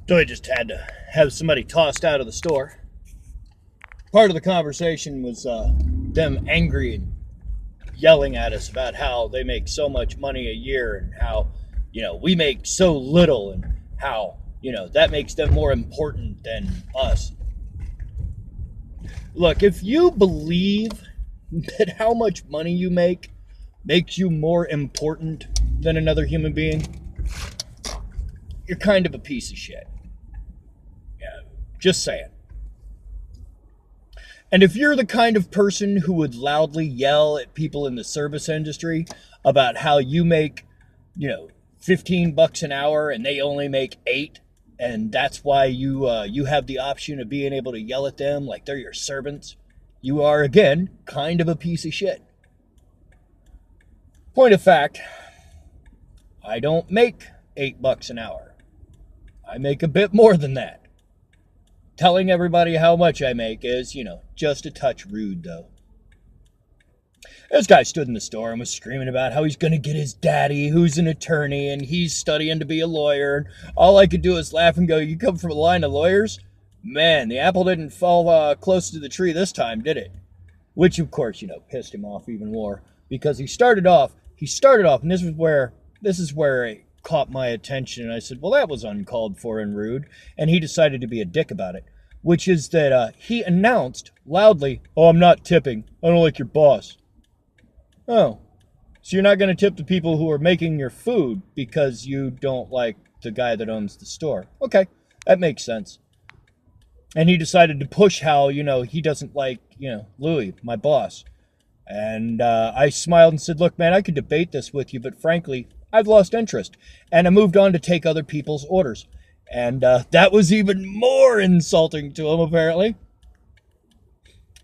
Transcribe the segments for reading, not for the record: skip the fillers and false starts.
So I just had to have somebody tossed out of the store. Part of the conversation was them angry and yelling at us about how they make so much money a year and how, we make so little and how, that makes them more important than us. Look, if you believe that how much money you make makes you more important than another human being, you're kind of a piece of shit. Yeah, just saying. And if you're the kind of person who would loudly yell at people in the service industry about how you make, 15 bucks an hour and they only make 8, and that's why you have the option of being able to yell at them like they're your servants, you are, again, kind of a piece of shit. Point of fact, I don't make 8 bucks an hour. I make a bit more than that. Telling everybody how much I make is, just a touch rude, though. This guy stood in the store and was screaming about how he's going to get his daddy, who's an attorney, and he's studying to be a lawyer. And all I could do is laugh and go, you come from a line of lawyers? Man, the apple didn't fall close to the tree this time, did it? Which, of course, pissed him off even more. Because he started off, and this is where it caught my attention. And I said, well, that was uncalled for and rude. And he decided to be a dick about it. Which is that he announced loudly, oh, I'm not tipping. I don't like your boss. Oh, so you're not going to tip the people who are making your food because you don't like the guy that owns the store. Okay, that makes sense. And he decided to push how, he doesn't like, Louis, my boss. And I smiled and said, look, man, I could debate this with you, but frankly, I've lost interest. And I moved on to take other people's orders. And that was even more insulting to him, apparently.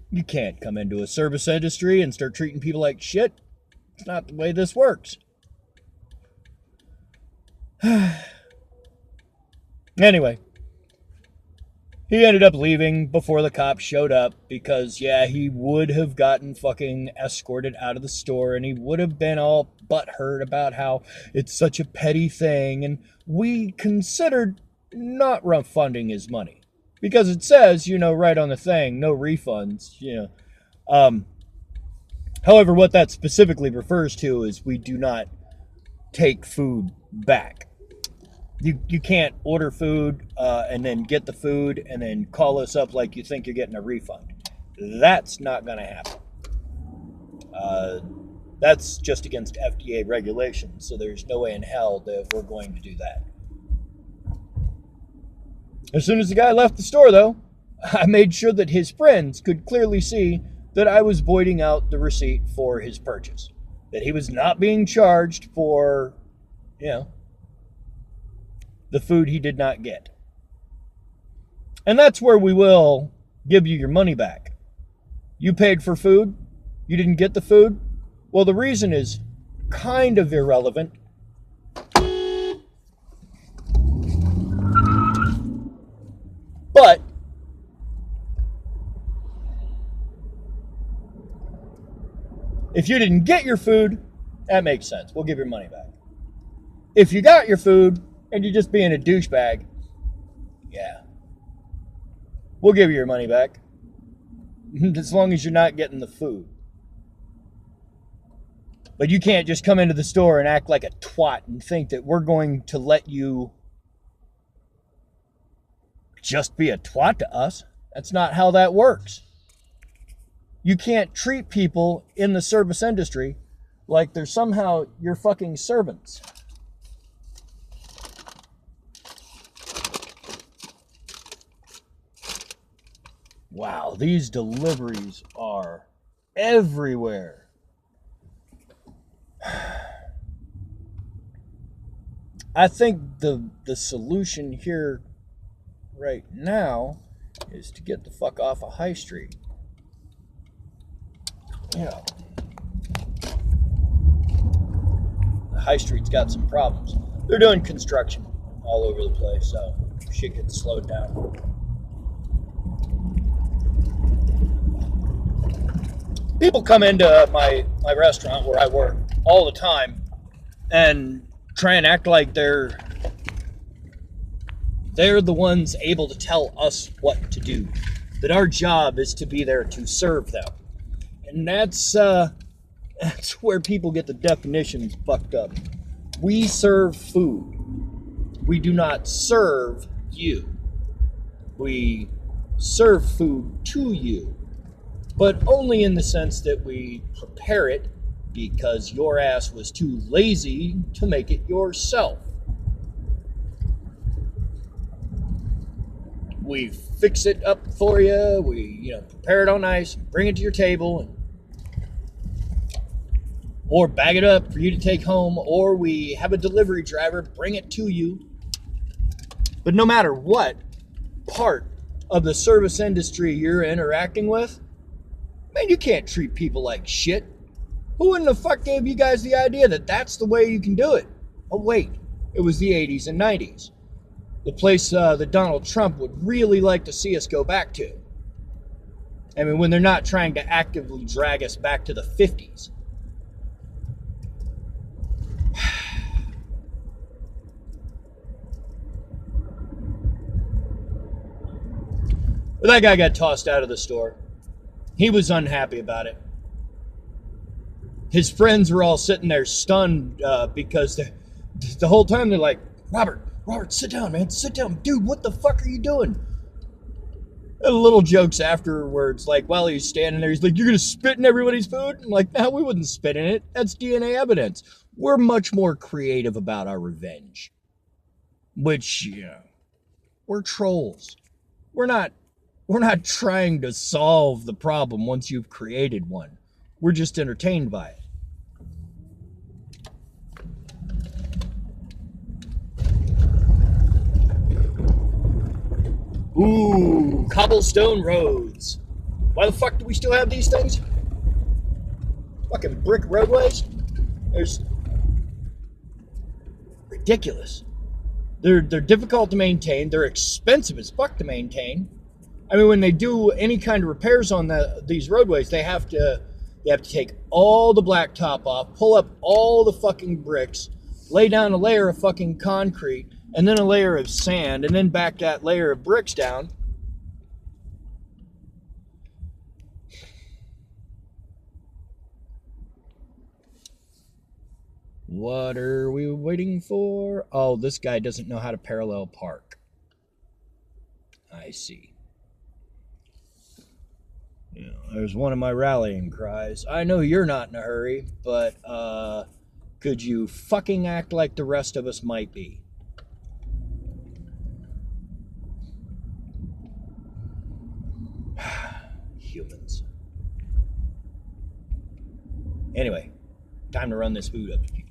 You can't come into a service industry and start treating people like shit. It's not the way this works. Anyway, he ended up leaving before the cops showed up because, yeah, he would have gotten fucking escorted out of the store and he would have been all butthurt about how it's such a petty thing. And we considered not refunding his money because it says, right on the thing, no refunds, However, what that specifically refers to is we do not take food back. You can't order food and then get the food and then call us up like you think you're getting a refund. That's not going to happen. That's just against FDA regulations, so there's no way in hell that we're going to do that. As soon as the guy left the store, though, I made sure that his friends could clearly see that I was voiding out the receipt for his purchase. That he was not being charged for, the food he did not get. And that's where we will give you your money back. You paid for food, you didn't get the food. Well, the reason is kind of irrelevant. But if you didn't get your food, that makes sense. We'll give your money back. If you got your food and you're just being a douchebag, yeah, we'll give you your money back. As long as you're not getting the food. But you can't just come into the store and act like a twat and think that we're going to let you just be a twat to us. That's not how that works. You can't treat people in the service industry like they're somehow your fucking servants. Wow, these deliveries are everywhere. I think the solution here right now is to get the fuck off of High Street. The High Street's got some problems. They're doing construction all over the place, so shit gets slowed down. People come into my restaurant where I work all the time and try and act like they're They're the ones able to tell us what to do. That our job is to be there to serve them. And that's where people get the definitions fucked up. We serve food. We do not serve you. We serve food to you, but only in the sense that we prepare it because your ass was too lazy to make it yourself. We fix it up for you. We, prepare it on ice, bring it to your table, or bag it up for you to take home, or we have a delivery driver bring it to you. But no matter what part of the service industry you're interacting with, man, you can't treat people like shit. Who in the fuck gave you guys the idea that that's the way you can do it? Oh, wait, it was the 80s and 90s. The place that Donald Trump would really like to see us go back to. I mean, when they're not trying to actively drag us back to the 50s. But that guy got tossed out of the store. He was unhappy about it. His friends were all sitting there stunned because the whole time they're like, Robert, sit down, man. Sit down. Dude, what the fuck are you doing? And little jokes afterwards, like while he's standing there, he's like, you're going to spit in everybody's food? I'm like, no, we wouldn't spit in it. That's DNA evidence. We're much more creative about our revenge. Which, we're trolls. We're not trying to solve the problem once you've created one. We're just entertained by it. Ooh, cobblestone roads. Why the fuck do we still have these things? Fucking brick roadways? There's ridiculous. They're difficult to maintain. They're expensive as fuck to maintain. I mean, when they do any kind of repairs on these roadways, they have to take all the blacktop off, pull up all the fucking bricks, lay down a layer of fucking concrete, and then a layer of sand, and then back that layer of bricks down. What are we waiting for? Oh, this guy doesn't know how to parallel park. I see. There's one of my rallying cries. I know you're not in a hurry, but could you fucking act like the rest of us might be? Humans. Anyway, time to run this food up to people.